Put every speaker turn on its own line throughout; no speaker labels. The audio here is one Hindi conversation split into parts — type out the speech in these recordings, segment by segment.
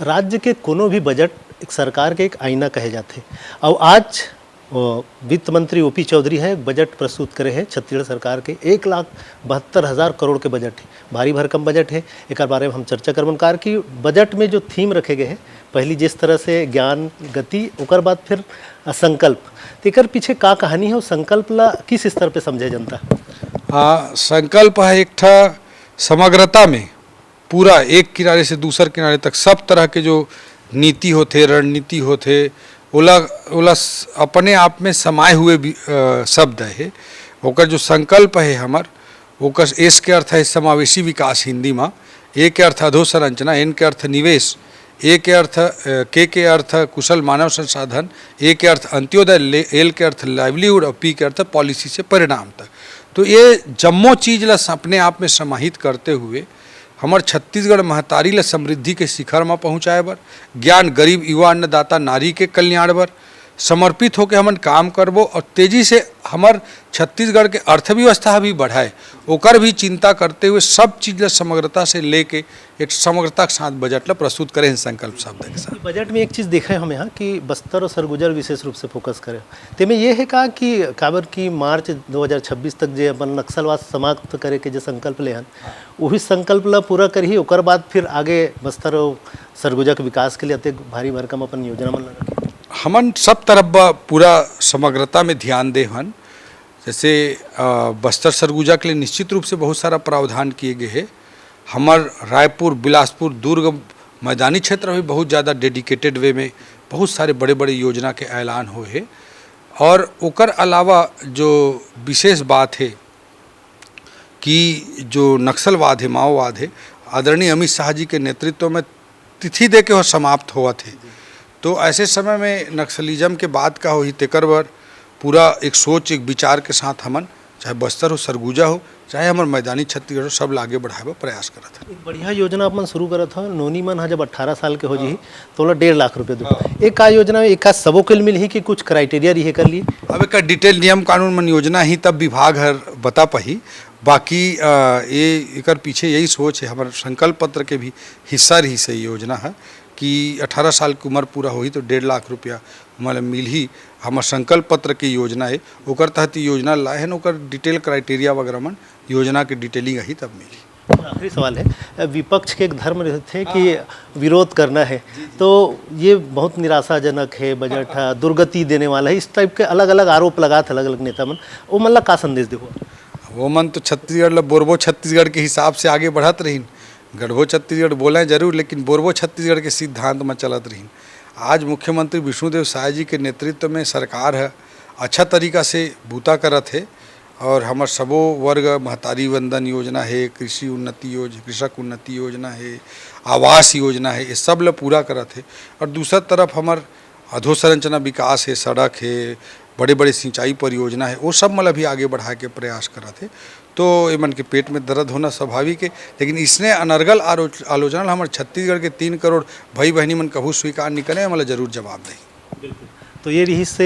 राज्य के कोनो भी बजट एक सरकार के एक आईना कहे जाते। और आज वित्त मंत्री ओपी चौधरी है बजट प्रस्तुत करे हैं छत्तीसगढ़ सरकार के 1,72,000 करोड़ के बजट है, भारी भरकम बजट है। एक बारे में हम चर्चा करबन कार की बजट में जो थीम रखे गए हैं, पहली जिस तरह से ज्ञान गति, ओकर बाद फिर संकल्प, तेकर पीछे का कहानी है और संकल्प ला किस स्तर पे समझे जनता?
हाँ, संकल्प है एक ठा समग्रता में पूरा एक किनारे से दूसर किनारे तक सब तरह के जो नीति होते, रणनीति होते, ओला अपने आप में समाये हुए शब्द है। ओकर जो संकल्प है हमर, ओकर एस के अर्थ है समावेशी विकास हिंदी में, ए के अर्थ अधोसंरचना, एन के अर्थ निवेश, ए के अर्थ के अर्थ कुशल मानव संसाधन, ए के अर्थ अंत्योदय, एल के अर्थ लाइवलीहुड और पी के अर्थ पॉलिसी से परिणाम तक। तो ये जम्मो चीज ला अपने आप में समाहित करते हुए हमार छत्तीसगढ़ महतारी ला समृद्धि के शिखर में पहुँचाए बर, ज्ञान गरीब युवा अन्नदाता नारी के कल्याण बर समर्पित होकर हमन काम करबो और तेजी से हमार छत्तीसगढ़ के अर्थव्यवस्था भी बढ़ाए, ओकर भी चिंता करते हुए सब चीज़ ला समग्रता से लेके एक समग्रता के साथ बजट ला प्रस्तुत करें संकल्प शब्द के साथ।
बजट में एक चीज़ देखा है हम यहाँ कि बस्तर और सरगुजा विशेष रूप से फोकस करें, तेमें ये है कहा कि काबर की मार्च 2026 तक जो अपन नक्सलवाद समाप्त करे के जो संकल्प ले हन, वही संकल्प ला पूरा करी, ओकर बाद फिर आगे बस्तर और सरगुजा के विकास के लिए अत्यंत भारी भरकम अपन योजना मन रखे।
हमन सब तरफ पूरा समग्रता में ध्यान दे हन। जैसे बस्तर सरगुजा के लिए निश्चित रूप से बहुत सारा प्रावधान किए गए हैं। हमार रायपुर, बिलासपुर, दुर्ग मैदानी क्षेत्र में बहुत ज़्यादा डेडिकेटेड वे में बहुत सारे बड़े बड़े योजना के ऐलान हुए हैं। और ओकर अलावा जो विशेष बात है कि जो नक्सलवाद है, माओवाद है, आदरणीय अमित शाह जी के नेतृत्व में तिथि दे के वो समाप्त हुआ थे। तो ऐसे समय में नक्सलिज्म के बाद का हो ही तेकर बर पूरा एक सोच, एक विचार के साथ हमन चाहे बस्तर हो, सरगुजा हो, चाहे हमारे मैदानी छत्तीसगढ़ हो, सब लागे बढ़ाए का प्रयास करत है।
एक बढ़िया योजना अपन शुरू करत था, नोनी मन जब 18 साल के हो जी तो 1.5 लाख रुपये दो। एक का योजना एक का सबों के लिए मिल ही कि कुछ क्राइटेरिया रही कर लिए?
अब एक डिटेल नियम कानून मन योजना ही तब विभाग हर बता पाही। बाकी ये एकर पीछे यही सोच है, हमारे संकल्प पत्र के भी हिस्सा रही से योजना है कि 18 साल की उम्र पूरा हुई तो 1.5 लाख रुपया हमारे मिल ही। हमारे संकल्प पत्र की योजना है, ओकर तहत योजना लाए हैं, ओकर डिटेल क्राइटेरिया वगैरह मन योजना के डिटेलिंग ही तब मिली।
आखिरी सवाल है, विपक्ष के एक धर्म रहते हैं कि विरोध करना है, तो ये बहुत निराशाजनक है, बजट दुर्गति देने वाला है, इस टाइप के अलग अलग आरोप लगा थे अलग अलग नेता मन, वो मन ला का संदेश देखो?
वो मन तो छत्तीसगढ़ ला बोरबो छत्तीसगढ़ के हिसाब से आगे बढ़त रही, गढ़बो छत्तीसगढ़ बोले जरूर, लेकिन बोरबो छत्तीसगढ़ के सिद्धांत में चलत रही। आज मुख्यमंत्री विष्णुदेव साय जी के नेतृत्व में सरकार है अच्छा तरीका से बूता करत है। और हमार सबो वर्ग महतारी वंदन योजना है, कृषि उन्नति योजना, कृषक उन्नति योजना है, आवास योजना है, ये सब ला पूरा करत है। और दूसरा तरफ हमार अधोसंरचना विकास है, सड़क है, बड़े बड़े सिंचाई परियोजना है, वो सब मतलब भी आगे बढ़ा के प्रयास करत है। तो ये मन के पेट में दर्द होना स्वाभाविक है, लेकिन इसने अनर्गल आलोचना हमारे छत्तीसगढ़ के 3 करोड़ भाई बहनी मन कभू स्वीकार नहीं करें, मतलब जरूर जवाब दें।
बिल्कुल। तो ये रही से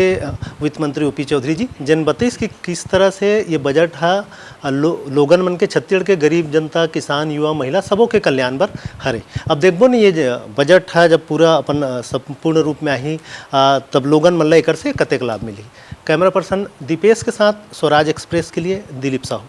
वित्त मंत्री ओपी चौधरी जी जन बताइस कि किस तरह से ये बजट है लोगन मन के, छत्तीसगढ़ के गरीब जनता, किसान, युवा, महिला सबों के कल्याण बर हरे। अब देखबो नहीं ये बजट है जब पूरा अपन संपूर्ण रूप में आई तब लोगन मन ला एकर से कतेक लाभ मिली। कैमरा पर्सन दीपेश के साथ स्वराज एक्सप्रेस के लिए दिलीप साहू।